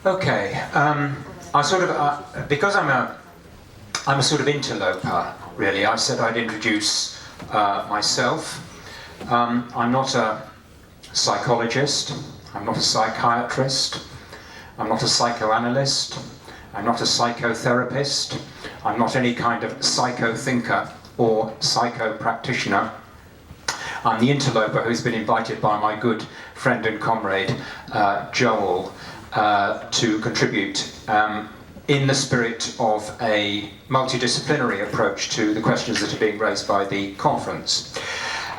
Okay, I sort of because I'm a sort of interloper, really. I said I'd introduce myself. I'm not a psychologist. I'm not a psychiatrist. I'm not a psychoanalyst. I'm not a psychotherapist. I'm not any kind of psycho-thinker or psycho-practitioner. I'm the interloper who's been invited by my good friend and comrade, Joel, to contribute in the spirit of a multidisciplinary approach to the questions that are being raised by the conference.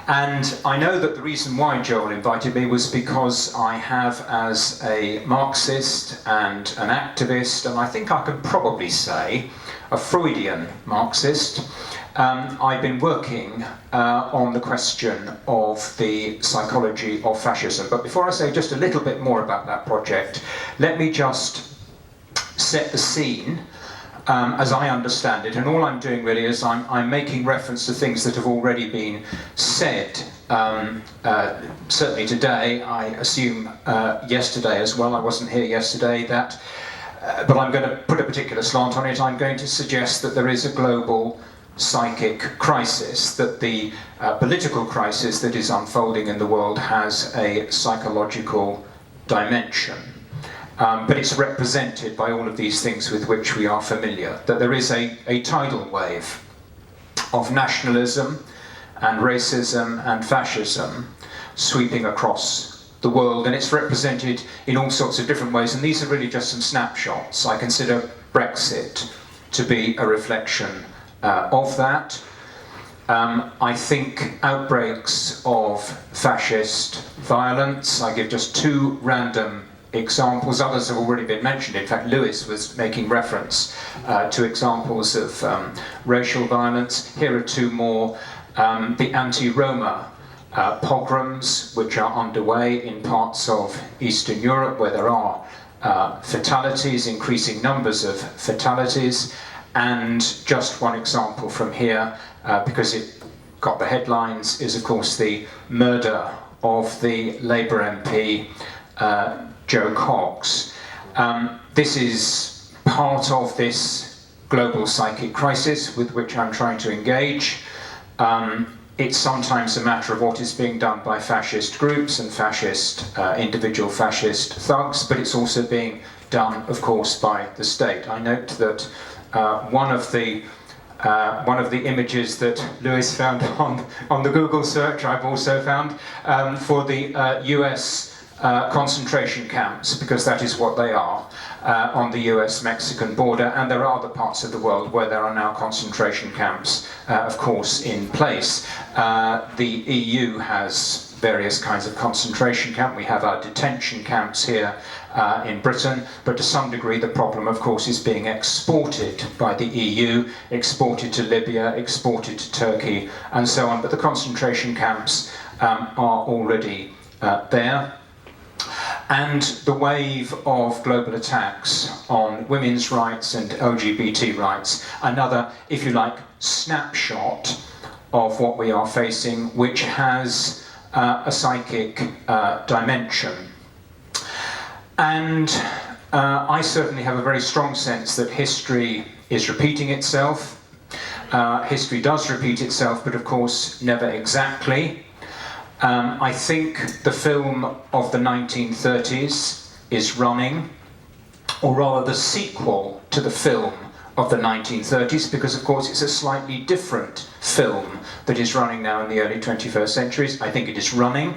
And I know that the reason why Joel invited me was because I have, as a Marxist and an activist, and I think I could probably say a Freudian Marxist, I've been working on the question of the psychology of fascism. But before I say just a little bit more about that project, let me just set the scene as I understand it. And all I'm doing really is I'm making reference to things that have already been said, certainly today, I assume yesterday as well. I wasn't here yesterday, but I'm going to put a particular slant on it. I'm going to suggest that there is a global psychic crisis, that the political crisis that is unfolding in the world has a psychological dimension. But it's represented by all of these things with which we are familiar, that there is a tidal wave of nationalism and racism and fascism sweeping across the world, and it's represented in all sorts of different ways, and these are really just some snapshots. I consider Brexit to be a reflection of that. I think outbreaks of fascist violence, I give just two random examples, others have already been mentioned. In fact, Lewis was making reference to examples of racial violence. Here are two more. The anti-Roma pogroms, which are underway in parts of Eastern Europe where there are fatalities, increasing numbers of fatalities. And just one example from here, because it got the headlines, is of course the murder of the Labour MP Joe Cox. This is part of this global psychic crisis with which I'm trying to engage. It's sometimes a matter of what is being done by fascist groups and fascist, individual fascist thugs, but it's also being done, of course, by the state. I note that one of the images that Lewis found on the Google search, I've also found for the US concentration camps, because that is what they are, on the US-Mexican border, and there are other parts of the world where there are now concentration camps, of course, in place. The EU has various kinds of concentration camp. We have our detention camps here in Britain, but to some degree the problem, of course, is being exported by the EU, exported to Libya, exported to Turkey, and so on. But the concentration camps are already there. And the wave of global attacks on women's rights and LGBT rights, another, if you like, snapshot of what we are facing, which has a psychic dimension. And I certainly have a very strong sense that history is repeating itself. History does repeat itself, but of course never exactly. I think the film of the 1930s is running, or rather the sequel to the film of the 1930s, because of course it's a slightly different film that is running now in the early 21st centuries. I think it is running.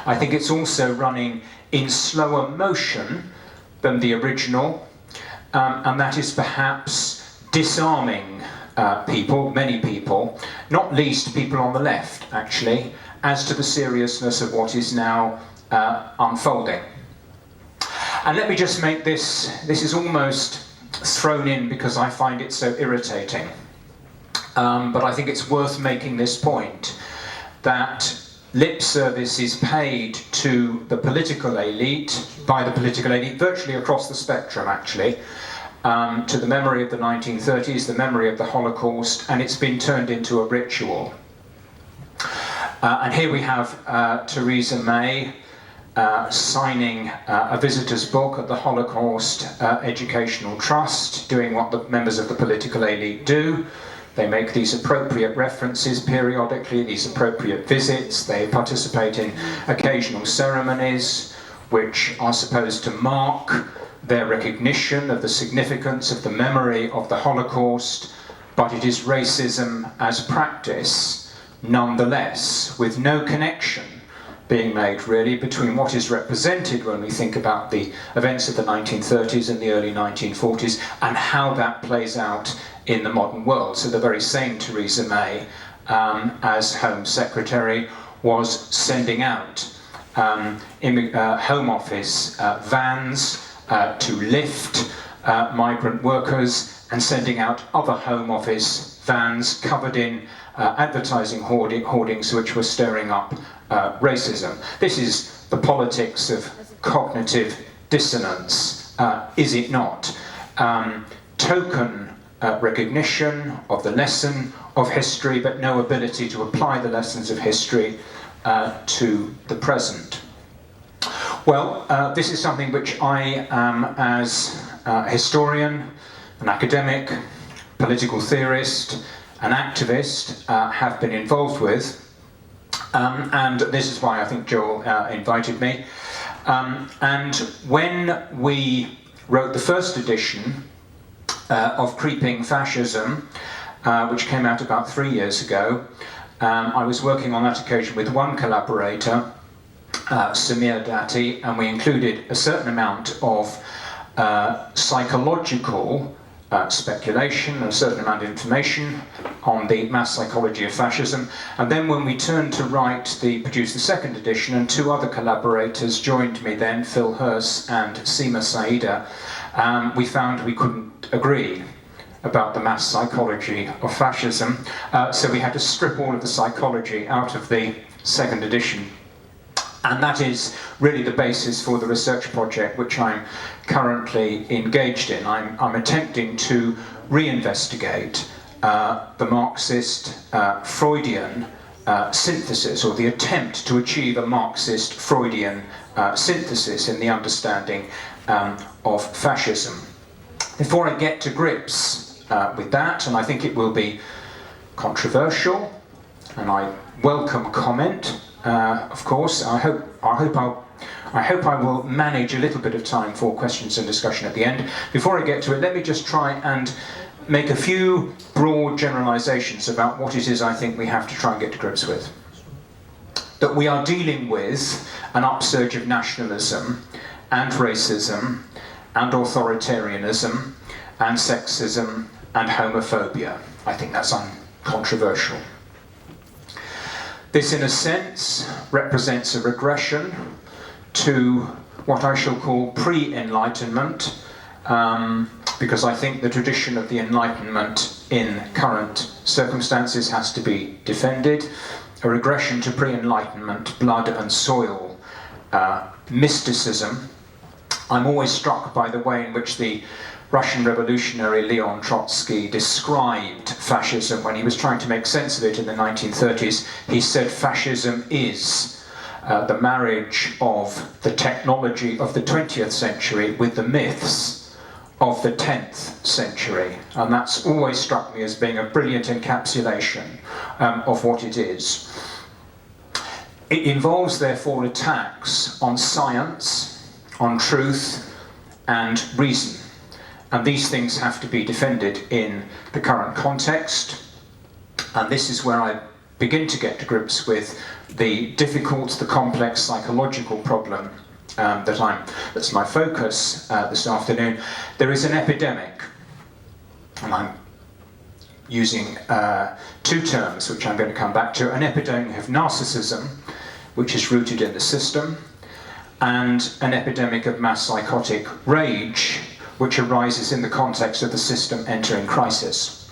I think it's also running in slower motion than the original, and that is perhaps disarming people, many people, not least people on the left, actually, as to the seriousness of what is now unfolding. And let me just make this is almost thrown in because I find it so irritating. But I think it's worth making this point, that lip service is paid to the political elite, by the political elite, virtually across the spectrum actually, to the memory of the 1930s, the memory of the Holocaust, and it's been turned into a ritual. And here we have Theresa May signing a visitor's book at the Holocaust Educational Trust, doing what the members of the political elite do. They make these appropriate references periodically, these appropriate visits. They participate in occasional ceremonies which are supposed to mark their recognition of the significance of the memory of the Holocaust, but it is racism as practice nonetheless, with no connection being made really between what is represented when we think about the events of the 1930s and the early 1940s and how that plays out in the modern world. So the very same Theresa May, as Home Secretary, was sending out Home Office vans to lift migrant workers, and sending out other Home Office vans covered in advertising hoardings which were stirring up racism. This is the politics of cognitive dissonance, is it not? Token recognition of the lesson of history, but no ability to apply the lessons of history to the present. Well, this is something which I am, as a historian, an academic, political theorist, an activist, have been involved with. And this is why I think Joel invited me. And when we wrote the first edition of Creeping Fascism, which came out about 3 years ago, I was working on that occasion with one collaborator, Samir Dati, and we included a certain amount of psychological speculation, a certain amount of information on the mass psychology of fascism. And then when we turned to produce the second edition, and two other collaborators joined me then, Phil Hirse and Seema Saida, we found we couldn't agree about the mass psychology of fascism. So we had to strip all of the psychology out of the second edition. And that is really the basis for the research project which I'm currently engaged in. I'm attempting to reinvestigate the Marxist-Freudian synthesis, or the attempt to achieve a Marxist-Freudian synthesis in the understanding of fascism. Before I get to grips with that, and I think it will be controversial, and I welcome comment, of course. I hope I will manage a little bit of time for questions and discussion at the end. Before I get to it, let me just try and make a few broad generalizations about what it is I think we have to try and get to grips with. That we are dealing with an upsurge of nationalism and racism and authoritarianism and sexism and homophobia. I think that's uncontroversial. This, in a sense, represents a regression to what I shall call pre-Enlightenment, because I think the tradition of the Enlightenment in current circumstances has to be defended. A regression to pre-Enlightenment blood and soil mysticism. I'm always struck by the way in which the Russian revolutionary Leon Trotsky described fascism when he was trying to make sense of it in the 1930s. He said fascism is the marriage of the technology of the 20th century with the myths of the 10th century. And that's always struck me as being a brilliant encapsulation of what it is. It involves, therefore, attacks on science, on truth, and reason. And these things have to be defended in the current context. And this is where I begin to get to grips with the difficult, the complex psychological problem that's my focus this afternoon. There is an epidemic, and I'm using two terms which I'm going to come back to: an epidemic of narcissism, which is rooted in the system, and an epidemic of mass psychotic rage, which arises in the context of the system entering crisis.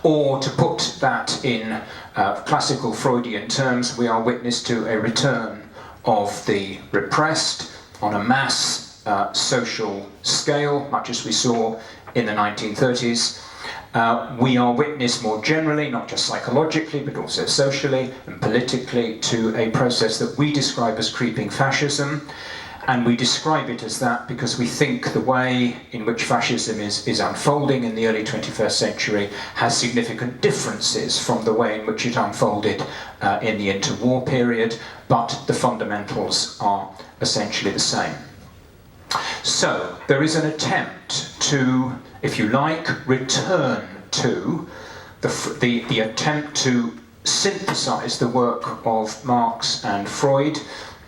Or, to put that in classical Freudian terms, we are witness to a return of the repressed on a mass social scale, much as we saw in the 1930s, we are witness more generally, not just psychologically, but also socially and politically, to a process that we describe as creeping fascism. And we describe it as that because we think the way in which fascism is unfolding in the early 21st century has significant differences from the way in which it unfolded in the interwar period, but the fundamentals are essentially the same. So there is an attempt to, if you like, return to the attempt to synthesize the work of Marx and Freud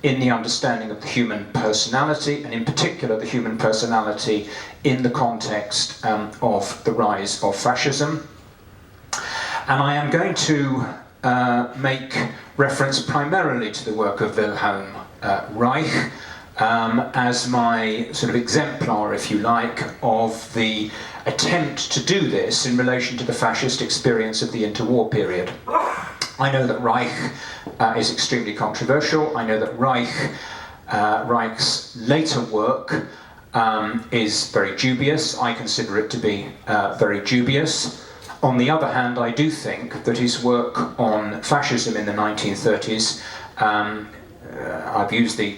in the understanding of the human personality, and in particular the human personality in the context of the rise of fascism. And I am going to make reference primarily to the work of Wilhelm Reich as my sort of exemplar, if you like, of the attempt to do this in relation to the fascist experience of the interwar period. I know that Reich is extremely controversial. I know that Reich's later work is very dubious. I consider it to be very dubious. On the other hand, I do think that his work on fascism in the 1930s, I've used the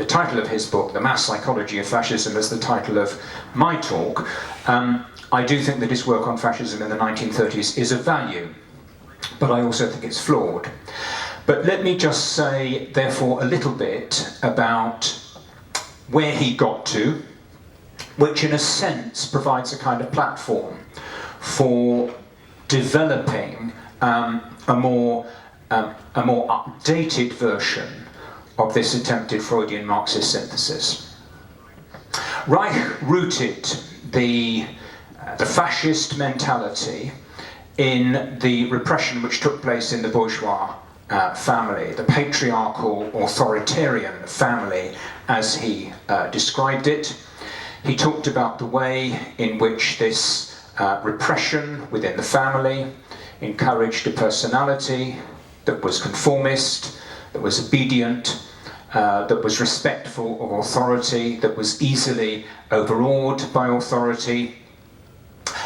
title of his book, The Mass Psychology of Fascism, as the title of my talk. I do think that his work on fascism in the 1930s is of value, but I also think it's flawed. But let me just say, therefore, a little bit about where he got to, which in a sense provides a kind of platform for developing a more updated version of this attempted Freudian Marxist synthesis. Reich rooted the fascist mentality in the repression which took place in the bourgeois family, the patriarchal authoritarian family, as he described it. He talked about the way in which this repression within the family encouraged a personality that was conformist, that was obedient, that was respectful of authority, that was easily overawed by authority.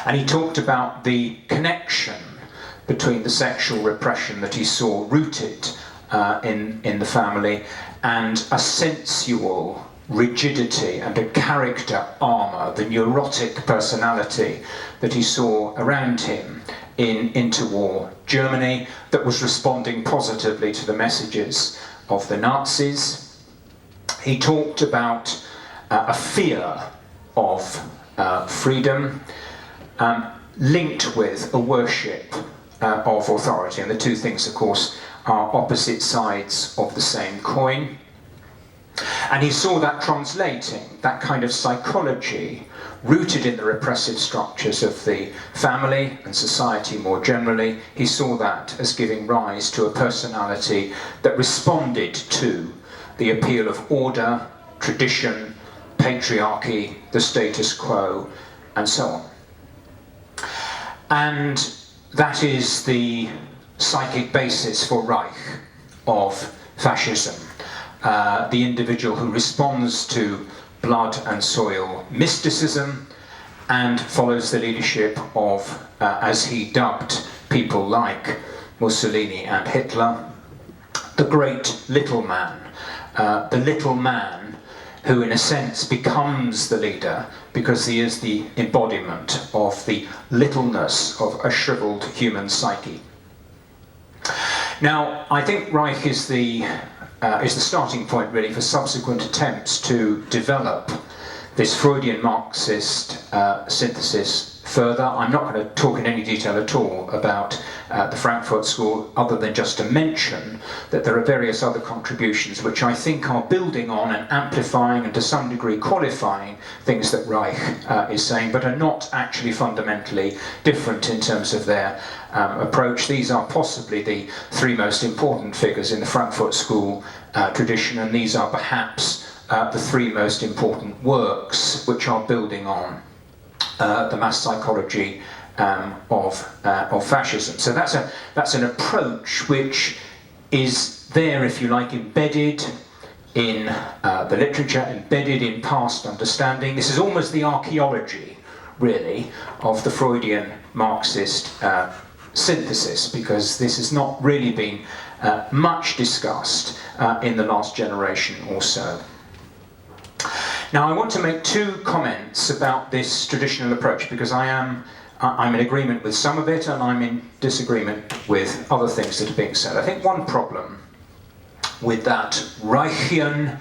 And he talked about the connection between the sexual repression that he saw rooted in the family and a sensual rigidity and a character armour, the neurotic personality that he saw around him in interwar Germany that was responding positively to the messages of the Nazis. He talked about a fear of freedom linked with a worship of authority, and the two things, of course, are opposite sides of the same coin. And he saw that translating, that kind of psychology rooted in the repressive structures of the family and society more generally. He saw that as giving rise to a personality that responded to the appeal of order, tradition, patriarchy, the status quo, and so on. And that is the psychic basis for Reich of fascism. The individual who responds to blood and soil mysticism and follows the leadership of, as he dubbed people like Mussolini and Hitler, the great little man. The little man who in a sense becomes the leader because he is the embodiment of the littleness of a shriveled human psyche. Now, I think Reich is the starting point really for subsequent attempts to develop this Freudian Marxist synthesis further. I'm not going to talk in any detail at all about the Frankfurt School, other than just to mention that there are various other contributions which I think are building on and amplifying and to some degree qualifying things that Reich is saying, but are not actually fundamentally different in terms of their approach. These are possibly the three most important figures in the Frankfurt School tradition, and these are perhaps the three most important works which are building on the mass psychology of fascism. So that's an approach which is there, if you like, embedded in the literature, embedded in past understanding. This is almost the archaeology, really, of the Freudian Marxist synthesis, because this has not really been much discussed in the last generation or so. Now, I want to make two comments about this traditional approach, because I'm in agreement with some of it and I'm in disagreement with other things that are being said. I think one problem with that Reichian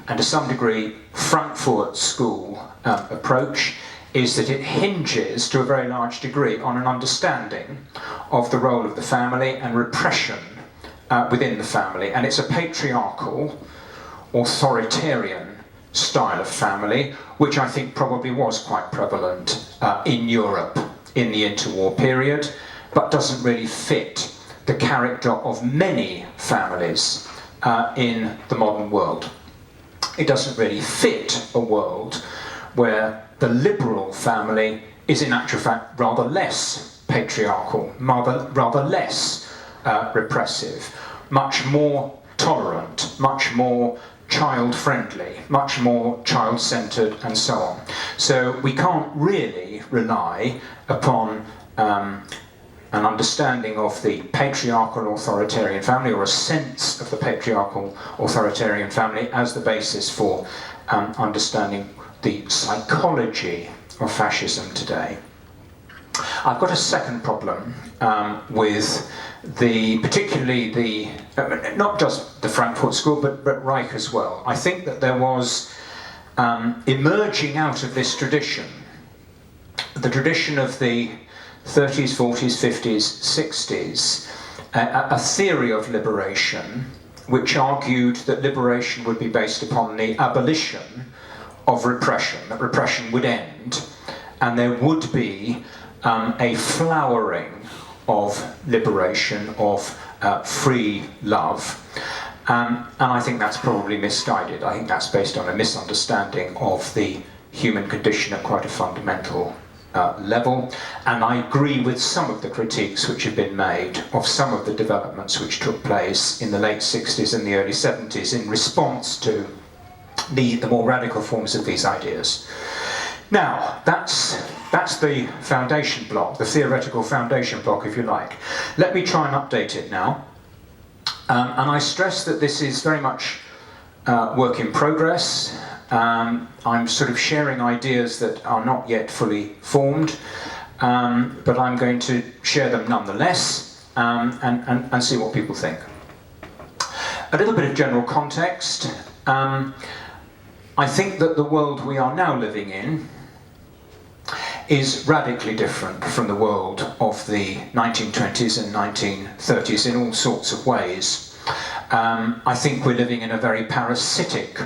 and to some degree Frankfurt School approach is that it hinges to a very large degree on an understanding of the role of the family and repression within the family, and it's a patriarchal, authoritarian style of family, which I think probably was quite prevalent in Europe in the interwar period, but doesn't really fit the character of many families in the modern world. It doesn't really fit a world where the liberal family is in actual fact rather less patriarchal, rather less repressive, much more tolerant, much more child-friendly, much more child-centred, and so on. So we can't really rely upon an understanding of the patriarchal authoritarian family, or a sense of the patriarchal authoritarian family, as the basis for understanding the psychology of fascism today. I've got a second problem with particularly the, not just the Frankfurt School, but Reich as well. I think that there was emerging out of this tradition, the tradition of the 30s, 40s, 50s, 60s, a theory of liberation which argued that liberation would be based upon the abolition of repression, that repression would end, and there would be a flowering of liberation, of free love. And I think that's probably misguided. I think that's based on a misunderstanding of the human condition at quite a fundamental level, and I agree with some of the critiques which have been made of some of the developments which took place in the late 60s and the early 70s in response to the more radical forms of these ideas. Now, that's the foundation block, the theoretical foundation block, if you like. Let me try and update it now. And I stress that this is very much work in progress. I'm sort of sharing ideas that are not yet fully formed, but I'm going to share them nonetheless, and see what people think. A little bit of general context. I think that the world we are now living in is radically different from the world of the 1920s and 1930s in all sorts of ways. I think we're living in a very parasitic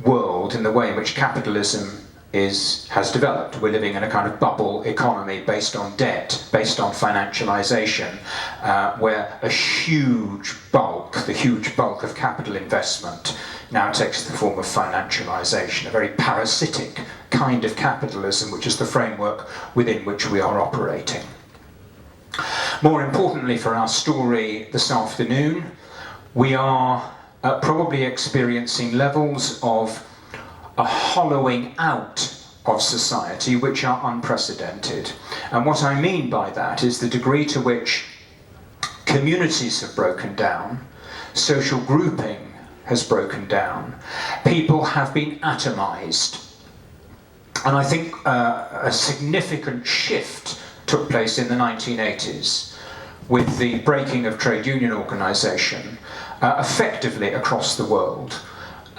world in the way in which capitalism has developed. We're living in a kind of bubble economy based on debt, based on financialization, where a huge bulk, the huge bulk of capital investment now takes the form of financialization, a very parasitic kind of capitalism, which is the framework within which we are operating. More importantly for our story this afternoon, we are probably experiencing levels of a hollowing out of society which are unprecedented. And what I mean by that is the degree to which communities have broken down, social grouping has broken down, people have been atomized. And I think a significant shift took place in the 1980s with the breaking of trade union organisation effectively across the world.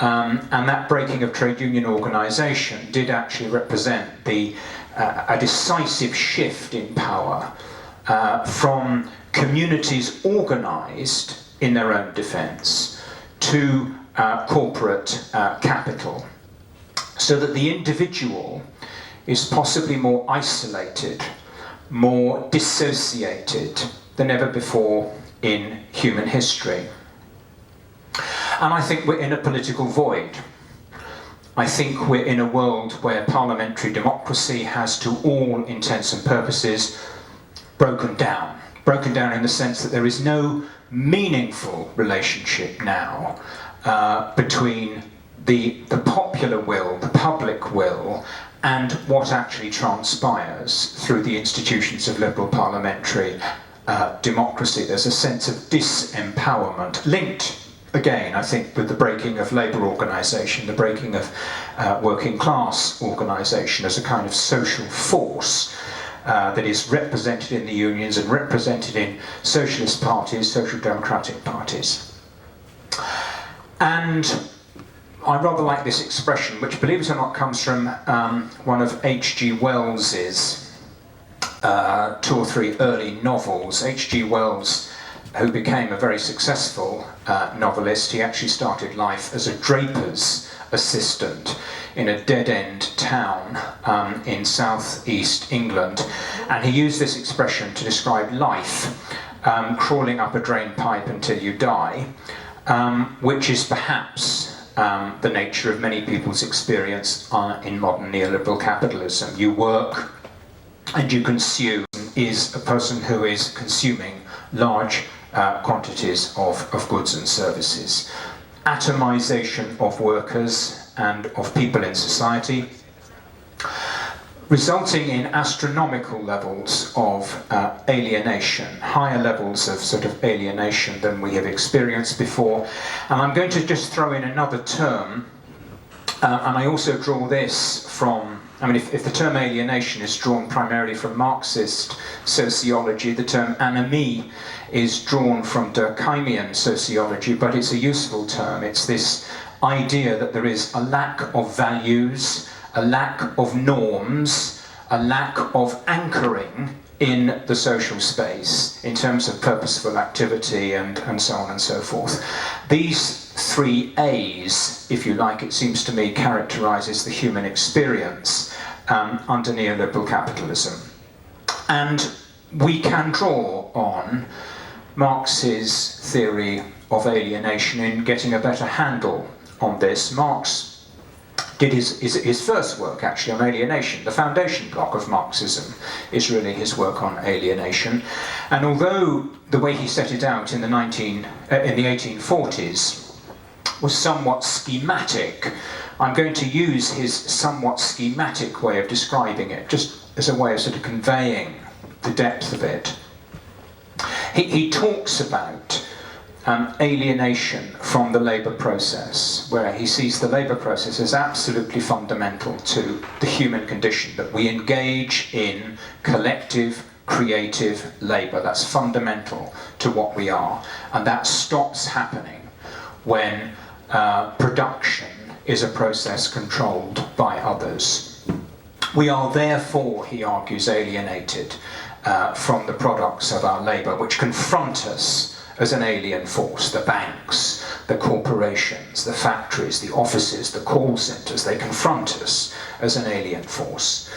And that breaking of trade union organisation did actually represent a decisive shift in power from communities organised in their own defence to corporate capital, so that the individual is possibly more isolated, more dissociated than ever before in human history. And I think we're in a political void. I think we're in a world where parliamentary democracy has, to all intents and purposes, broken down. Broken down in the sense that there is no meaningful relationship now between the popular will, the public will, and what actually transpires through the institutions of liberal parliamentary democracy. There's a sense of disempowerment linked, again, I think, with the breaking of labour organisation, the breaking of working class organisation as a kind of social force that is represented in the unions and represented in socialist parties, social democratic parties. And I rather like this expression, which, believe it or not, comes from one of H.G. Wells's 2 or 3 early novels. H.G. Wells, who became a very successful novelist, he actually started life as a draper's assistant in a dead-end town in southeast England, and he used this expression to describe life, crawling up a drain pipe until you die, which is perhaps the nature of many people's experience in modern neoliberal capitalism. You work and you consume, is a person who is consuming large quantities of goods and services. Atomization of workers and of people in society, resulting in astronomical levels of alienation, higher levels of sort of alienation than we have experienced before. And I'm going to just throw in another term, and I also draw this from, I mean, if the term alienation is drawn primarily from Marxist sociology, the term anomie is drawn from Durkheimian sociology, but it's a useful term. It's this idea that there is a lack of values, a lack of norms, a lack of anchoring in the social space in terms of purposeful activity and so on and so forth. These 3 A's, if you like, it seems to me, characterises the human experience under neoliberal capitalism. And we can draw on Marx's theory of alienation in getting a better handle on this. Marx did his first work actually on alienation. The foundation block of Marxism is really his work on alienation. And although the way he set it out in the 1840s was somewhat schematic, I'm going to use his somewhat schematic way of describing it, just as a way of sort of conveying the depth of it. He talks about alienation from the labour process, where he sees the labour process as absolutely fundamental to the human condition, that we engage in collective, creative labour. That's fundamental to what we are, and that stops happening when production is a process controlled by others. We are therefore, he argues, alienated from the products of our labour, which confront us as an alien force. The banks, the corporations, the factories, the offices, the call centres, they confront us as an alien force.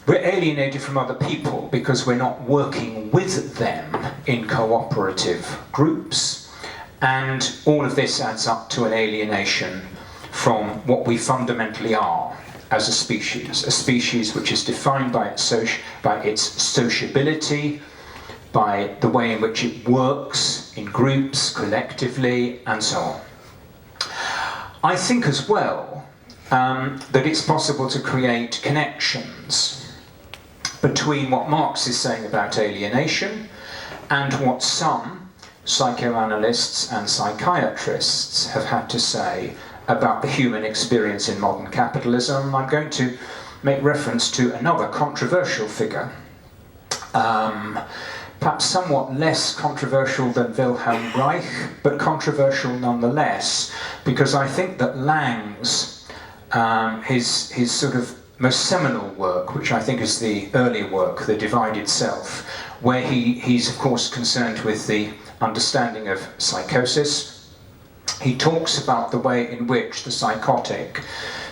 We're alienated from other people because we're not working with them in cooperative groups, and all of this adds up to an alienation from what we fundamentally are as a species which is defined by its sociability, by the way in which it works in groups, collectively, and so on. I think as well that it's possible to create connections between what Marx is saying about alienation and what some psychoanalysts and psychiatrists have had to say about the human experience in modern capitalism. I'm going to make reference to another controversial figure, perhaps somewhat less controversial than Wilhelm Reich, but controversial nonetheless, because I think that Lang's, his sort of most seminal work, which I think is the early work, The Divided Self, where he's of course concerned with the understanding of psychosis. He talks about the way in which the psychotic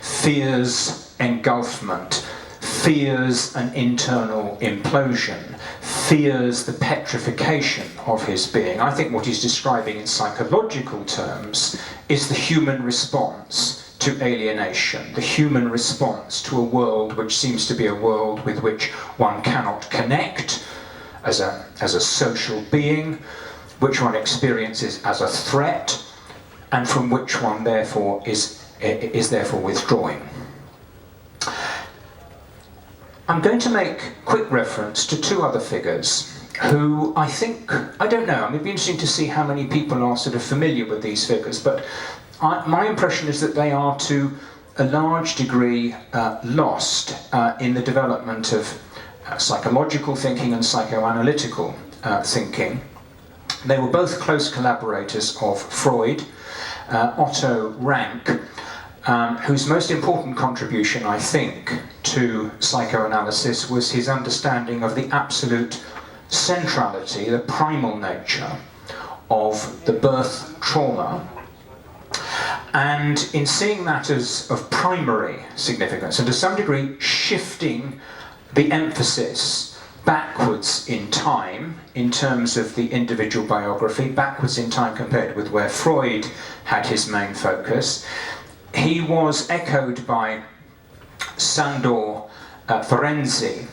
fears engulfment, fears an internal implosion, fears the petrification of his being. I think what he's describing in psychological terms is the human response to alienation, the human response to a world which seems to be a world with which one cannot connect as a social being, which one experiences as a threat, and from which one therefore is therefore withdrawing. I'm going to make quick reference to two other figures who I think, I don't know, it'd be interesting to see how many people are sort of familiar with these figures, but my impression is that they are to a large degree lost in the development of psychological thinking and psychoanalytical thinking. They were both close collaborators of Freud. Otto Rank, whose most important contribution, I think, to psychoanalysis was his understanding of the absolute centrality, the primal nature of the birth trauma, and in seeing that as of primary significance, and to some degree shifting the emphasis backwards in time in terms of the individual biography, backwards in time compared with where Freud had his main focus. He was echoed by Sandor Ferenczi,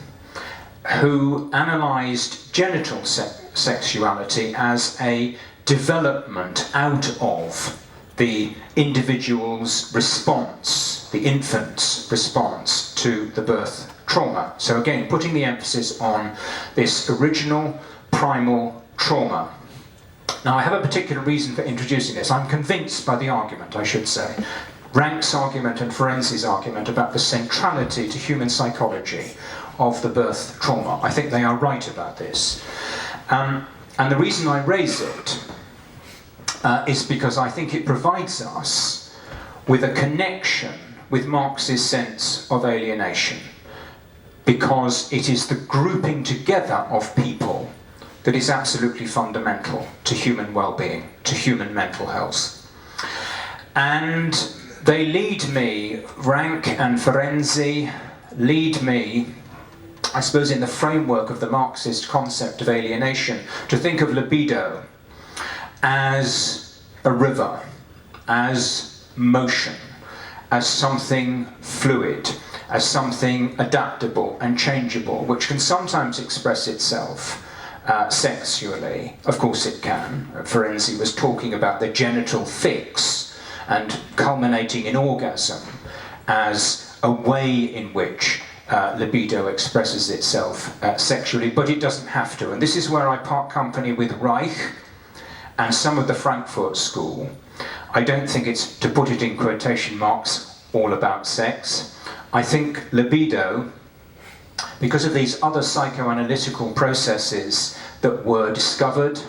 who analysed genital sexuality as a development out of the individual's response, the infant's response to the birth trauma. So again, putting the emphasis on this original primal trauma. Now, I have a particular reason for introducing this. I'm convinced by the argument, I should say, Rank's argument and Ferenczi's argument about the centrality to human psychology of the birth trauma. I think they are right about this. And the reason I raise it is because I think it provides us with a connection with Marx's sense of alienation, because it is the grouping together of people that is absolutely fundamental to human well-being, to human mental health. And they lead me, Rank and Ferenczi lead me, I suppose, in the framework of the Marxist concept of alienation, to think of libido as a river, as motion, as something fluid, as something adaptable and changeable, which can sometimes express itself sexually. Of course it can. Ferenczi was talking about the genital fix and culminating in orgasm as a way in which libido expresses itself sexually, but it doesn't have to. And this is where I part company with Reich and some of the Frankfurt school. I don't think it's, to put it in quotation marks, all about sex. I think libido, because of these other psychoanalytical processes that were discovered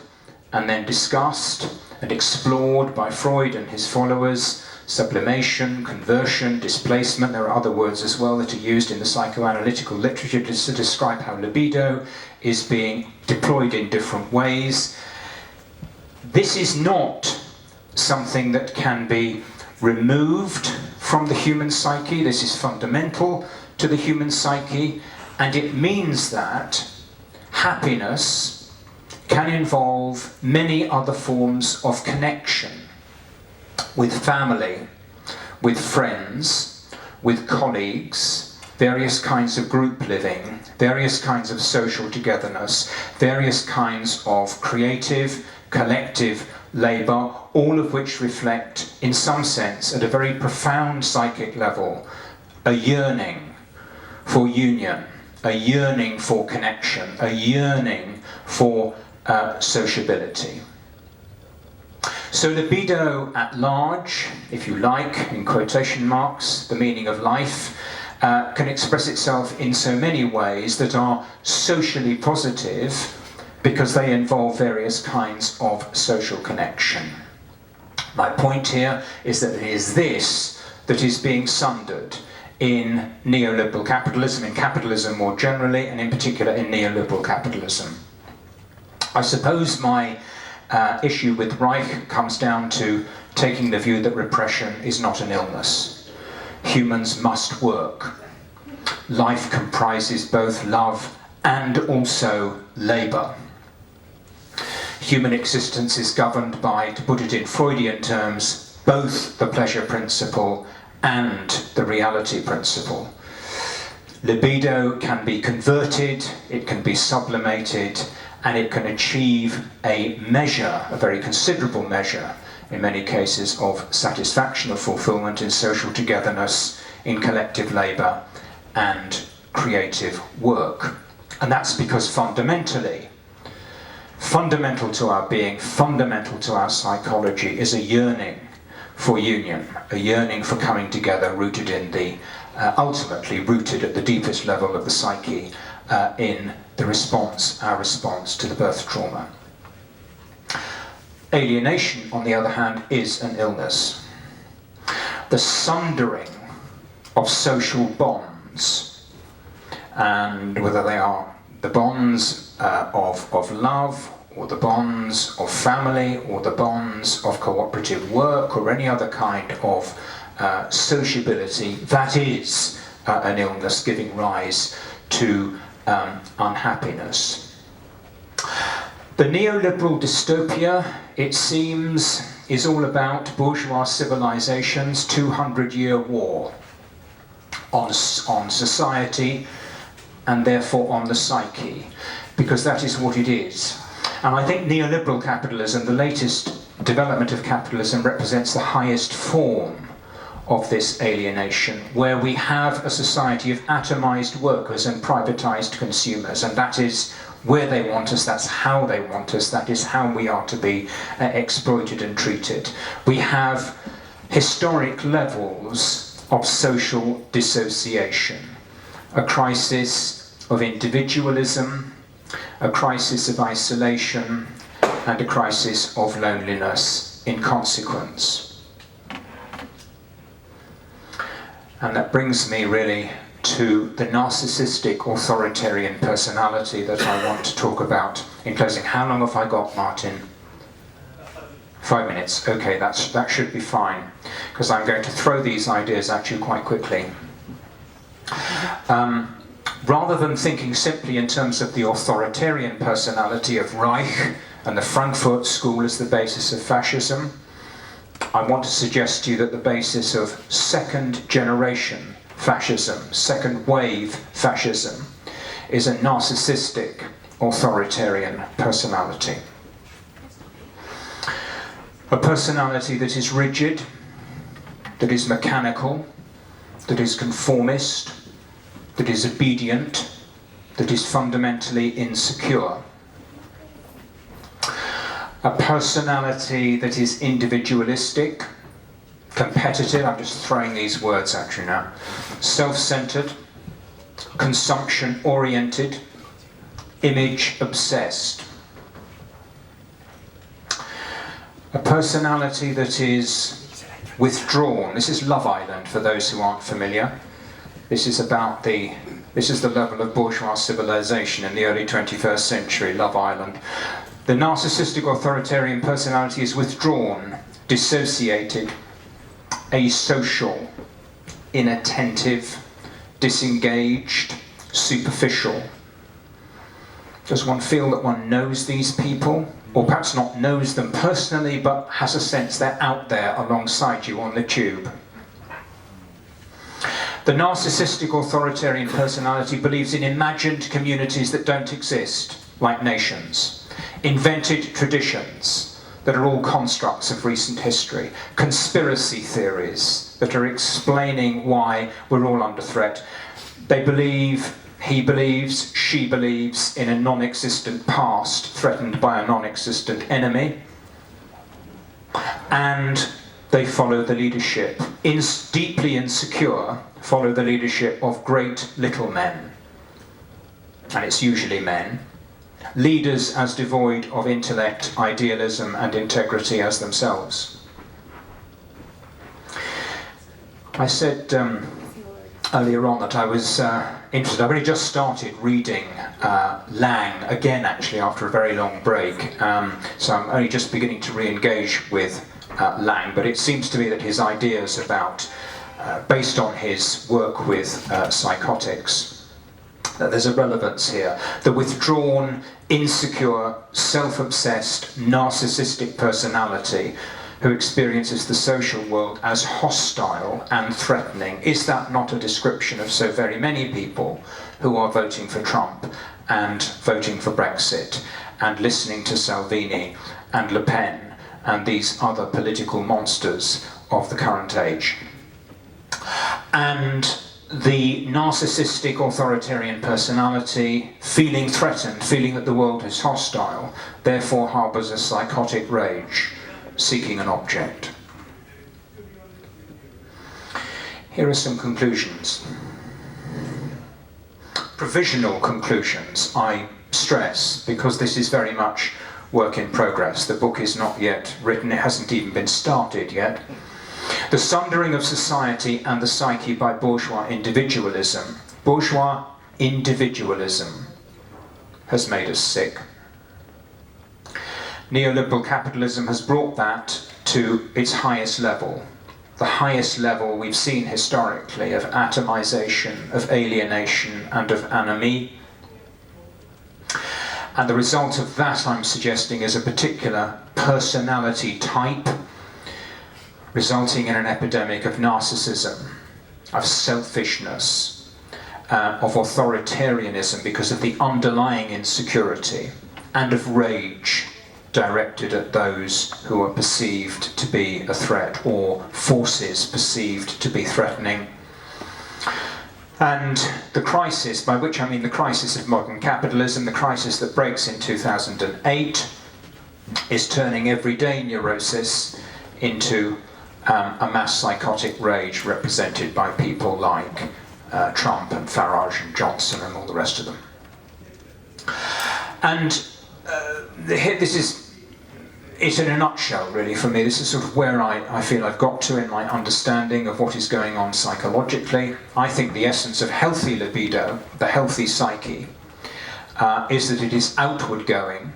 and then discussed and explored by Freud and his followers, sublimation, conversion, displacement, there are other words as well that are used in the psychoanalytical literature to describe how libido is being deployed in different ways. This is not something that can be removed from the human psyche. This is fundamental to the human psyche, and it means that happiness can involve many other forms of connection with family, with friends, with colleagues, various kinds of group living, various kinds of social togetherness, various kinds of creative, collective labour, all of which reflect, in some sense, at a very profound psychic level, a yearning for union, a yearning for connection, a yearning for sociability. So libido at large, if you like, in quotation marks, the meaning of life, can express itself in so many ways that are socially positive, because they involve various kinds of social connection. My point here is that it is this that is being sundered in neoliberal capitalism, in capitalism more generally, and in particular in neoliberal capitalism. I suppose my issue with Reich comes down to taking the view that repression is not an illness. Humans must work. Life comprises both love and also labour. Human existence is governed by, to put it in Freudian terms, both the pleasure principle and the reality principle. Libido can be converted, it can be sublimated, and it can achieve a measure, a very considerable measure, in many cases, of satisfaction, of fulfillment in social togetherness, in collective labour, and creative work. And that's because fundamental to our being, fundamental to our psychology, is a yearning for union, a yearning for coming together, rooted in the, ultimately rooted at the deepest level of the psyche, in the response, our response to the birth trauma. Alienation, on the other hand, is an illness. The sundering of social bonds, and whether they are the bonds of love, or the bonds of family, or the bonds of cooperative work, or any other kind of sociability, that is an illness giving rise to unhappiness. The neoliberal dystopia, it seems, is all about bourgeois civilization's 200-year war on society, and therefore on the psyche, because that is what it is. And I think neoliberal capitalism, the latest development of capitalism, represents the highest form of this alienation, where we have a society of atomized workers and privatized consumers, and that is where they want us, that's how they want us, that is how we are to be exploited and treated. We have historic levels of social dissociation, a crisis of individualism, a crisis of isolation, and a crisis of loneliness in consequence. And that brings me really to the narcissistic authoritarian personality that I want to talk about in closing. How long have I got, Martin? 5 minutes. Okay, that should be fine, because I'm going to throw these ideas at you quite quickly. Rather than thinking simply in terms of the authoritarian personality of Reich and the Frankfurt School as the basis of fascism, I want to suggest to you that the basis of second generation fascism, second wave fascism, is a narcissistic authoritarian personality. A personality that is rigid, that is mechanical, that is conformist, that is obedient, that is fundamentally insecure. A personality that is individualistic, competitive, I'm just throwing these words at you now, self-centered, consumption-oriented, image-obsessed. A personality that is withdrawn. This is Love Island, for those who aren't familiar. This is the level of bourgeois civilization in the early 21st century, Love Island. The narcissistic authoritarian personality is withdrawn, dissociated, asocial, inattentive, disengaged, superficial. Does one feel that one knows these people? Or perhaps not knows them personally, but has a sense they're out there alongside you on the tube? The narcissistic authoritarian personality believes in imagined communities that don't exist, like nations, invented traditions that are all constructs of recent history, conspiracy theories that are explaining why we're all under threat. They believe, he believes, she believes in a non-existent past threatened by a non-existent enemy, and they follow the leadership, deeply insecure, follow the leadership of great little men, and it's usually men, leaders as devoid of intellect, idealism, and integrity as themselves. I said earlier on that I was interested. I've only just started reading Lang, again actually after a very long break, so I'm only just beginning to re-engage with Lang, but it seems to me that his ideas about, based on his work with psychotics, that there's a relevance here. The withdrawn, insecure, self-obsessed, narcissistic personality who experiences the social world as hostile and threatening. Is that not a description of so very many people who are voting for Trump and voting for Brexit and listening to Salvini and Le Pen and these other political monsters of the current age? And the narcissistic authoritarian personality, feeling threatened, feeling that the world is hostile, therefore harbours a psychotic rage, seeking an object. Here are some conclusions. Provisional conclusions, I stress, because this is very much work in progress. The book is not yet written, it hasn't even been started yet. The sundering of society and the psyche by bourgeois individualism. Bourgeois individualism has made us sick. Neoliberal capitalism has brought that to its highest level. The highest level we've seen historically of atomization, of alienation, and of anomie. And the result of that, I'm suggesting, is a particular personality type, resulting in an epidemic of narcissism, of selfishness, of authoritarianism because of the underlying insecurity, and of rage directed at those who are perceived to be a threat, or forces perceived to be threatening. And the crisis, by which I mean the crisis of modern capitalism, the crisis that breaks in 2008, is turning everyday neurosis into a mass psychotic rage represented by people like Trump and Farage and Johnson and all the rest of them. And this is it in a nutshell, really, for me. This is sort of where I feel I've got to in my understanding of what is going on psychologically. I think the essence of healthy libido, the healthy psyche, is that it is outward going,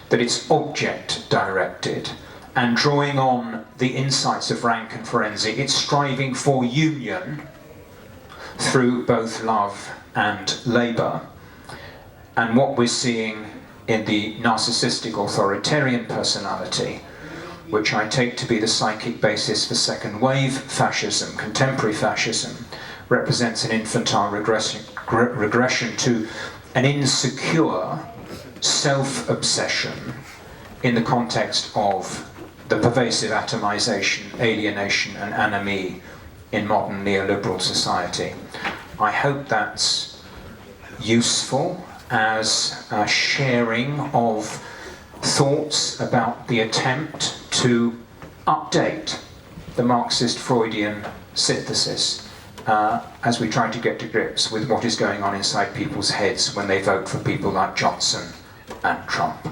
that it's object directed, and drawing on the insights of Rank and Ferenczi, it's striving for union through both love and labour. And what we're seeing in the narcissistic authoritarian personality, which I take to be the psychic basis for second wave fascism, contemporary fascism, represents an infantile regression to an insecure self-obsession in the context of the pervasive atomization, alienation and anomie in modern neoliberal society. I hope that's useful as a sharing of thoughts about the attempt to update the Marxist-Freudian synthesis as we try to get to grips with what is going on inside people's heads when they vote for people like Johnson and Trump.